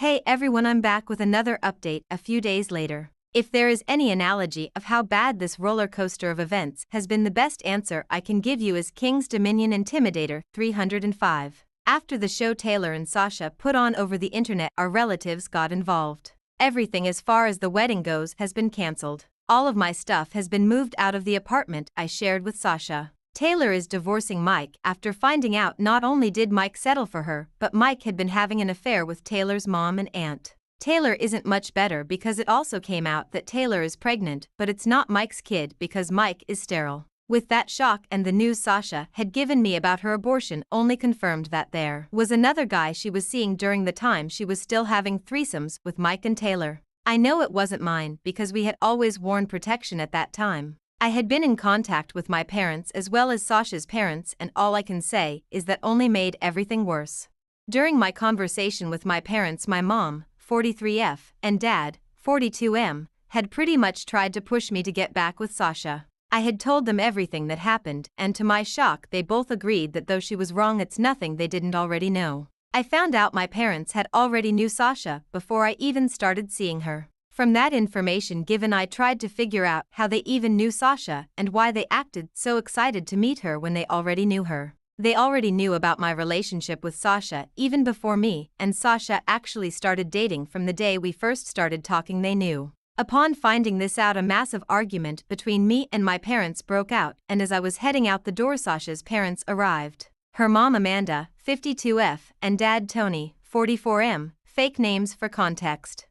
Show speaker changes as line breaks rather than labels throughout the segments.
Hey everyone, I'm back with another update a few days later. If there is any analogy of how bad this roller coaster of events has been, the best answer I can give you is King's Dominion Intimidator 305. After the show Taylor and Sasha put on over the internet, our relatives got involved. Everything as far as the wedding goes has been cancelled. All of my stuff has been moved out of the apartment I shared with Sasha. Taylor is divorcing Mike after finding out not only did Mike settle for her, but Mike had been having an affair with Taylor's mom and aunt. Taylor isn't much better because it also came out that Taylor is pregnant, but it's not Mike's kid because Mike is sterile. With that shock and the news Sasha had given me about her abortion only confirmed that there was another guy she was seeing during the time she was still having threesomes with Mike and Taylor. I know it wasn't mine because we had always worn protection at that time. I had been in contact with my parents as well as Sasha's parents, and all I can say is that only made everything worse. During my conversation with my parents, my mom, 43F, and dad, 42M, had pretty much tried to push me to get back with Sasha. I had told them everything that happened, and to my shock they both agreed that though she was wrong, it's nothing they didn't already know. I found out my parents had already knew Sasha before I even started seeing her. From that information given, I tried to figure out how they even knew Sasha and why they acted so excited to meet her when they already knew her. They already knew about my relationship with Sasha even before me and Sasha actually started dating. From the day we first started talking, they knew. Upon finding this out, a massive argument between me and my parents broke out, and as I was heading out the door, Sasha's parents arrived. Her mom Amanda, 52F, and dad Tony, 44M, fake names for context.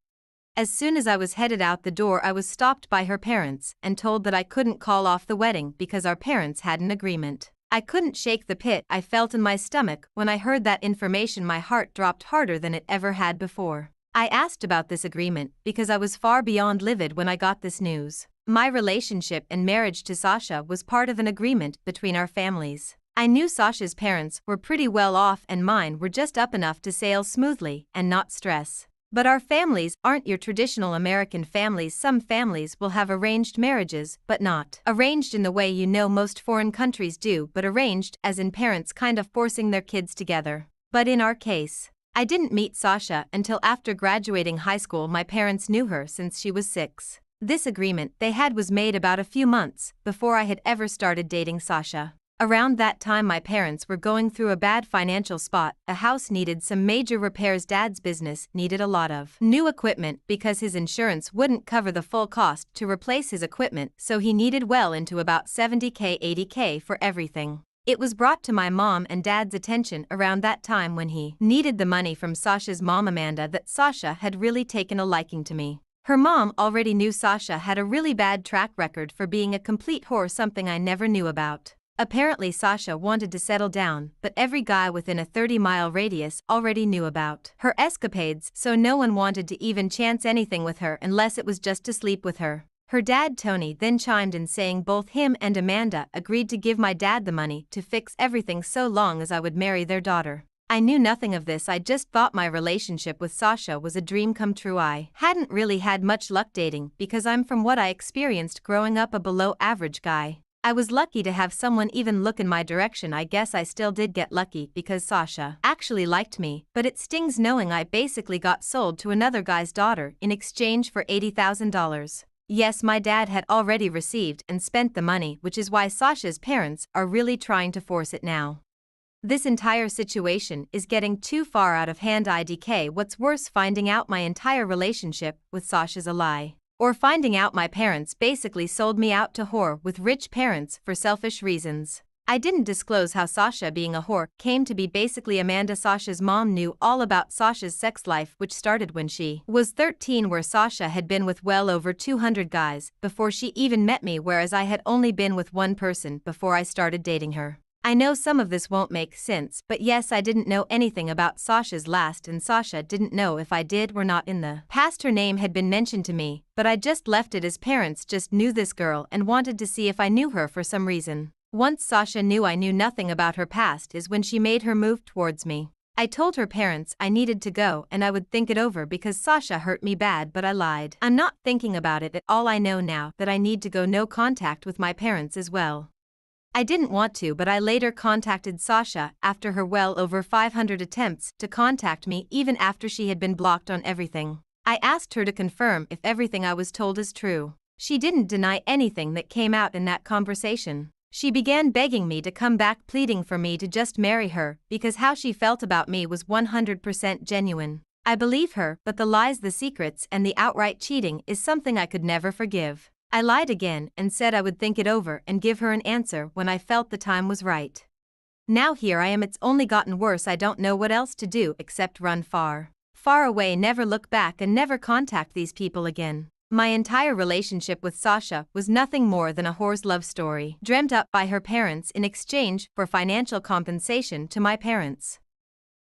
As soon as I was headed out the door, I was stopped by her parents and told that I couldn't call off the wedding because our parents had an agreement. I couldn't shake the pit I felt in my stomach when I heard that information. My heart dropped harder than it ever had before. I asked about this agreement because I was far beyond livid when I got this news. My relationship and marriage to Sasha was part of an agreement between our families. I knew Sasha's parents were pretty well off and mine were just up enough to sail smoothly and not stress. But our families aren't your traditional American families. Some families will have arranged marriages, but not arranged in the way you know most foreign countries do, but arranged as in parents kind of forcing their kids together. But in our case, I didn't meet Sasha until after graduating high school. My parents knew her since she was 6. This agreement they had was made about a few months before I had ever started dating Sasha. Around that time my parents were going through a bad financial spot. A house needed some major repairs. Dad's business needed a lot of new equipment because his insurance wouldn't cover the full cost to replace his equipment, so he needed well into about $70K, $80K for everything. It was brought to my mom and dad's attention around that time when he needed the money from Sasha's mom Amanda that Sasha had really taken a liking to me. Her mom already knew Sasha had a really bad track record for being a complete whore, something I never knew about. Apparently Sasha wanted to settle down, but every guy within a 30-mile radius already knew about her escapades, so no one wanted to even chance anything with her unless it was just to sleep with her. Her dad Tony then chimed in saying both him and Amanda agreed to give my dad the money to fix everything so long as I would marry their daughter. I knew nothing of this. I just thought my relationship with Sasha was a dream come true. I hadn't really had much luck dating because I'm from what I experienced growing up, a below average guy. I was lucky to have someone even look in my direction. I guess I still did get lucky because Sasha actually liked me, but it stings knowing I basically got sold to another guy's daughter in exchange for $80,000. Yes, my dad had already received and spent the money, which is why Sasha's parents are really trying to force it now. This entire situation is getting too far out of hand. IDK, what's worse, finding out my entire relationship with Sasha's a lie, or finding out my parents basically sold me out to whore with rich parents for selfish reasons. I didn't disclose how Sasha being a whore came to be. Basically, Amanda, Sasha's mom, knew all about Sasha's sex life, which started when she was 13, where Sasha had been with well over 200 guys before she even met me, whereas I had only been with one person before I started dating her. I know some of this won't make sense, but yes, I didn't know anything about Sasha's last, and Sasha didn't know if I did or not. In the past her name had been mentioned to me, but I just left it as parents just knew this girl and wanted to see if I knew her for some reason. Once Sasha knew I knew nothing about her past is when she made her move towards me. I told her parents I needed to go and I would think it over because Sasha hurt me bad, but I lied. I'm not thinking about it at all. I know now that I need to go. No contact with my parents as well. I didn't want to, but I later contacted Sasha after her well over 500 attempts to contact me, even after she had been blocked on everything. I asked her to confirm if everything I was told is true. She didn't deny anything that came out in that conversation. She began begging me to come back, pleading for me to just marry her because how she felt about me was 100% genuine. I believe her, but the lies, the secrets, and the outright cheating is something I could never forgive. I lied again and said I would think it over and give her an answer when I felt the time was right. Now here I am, it's only gotten worse. I don't know what else to do except run far, far away, never look back, and never contact these people again. My entire relationship with Sasha was nothing more than a whore's love story, dreamt up by her parents in exchange for financial compensation to my parents.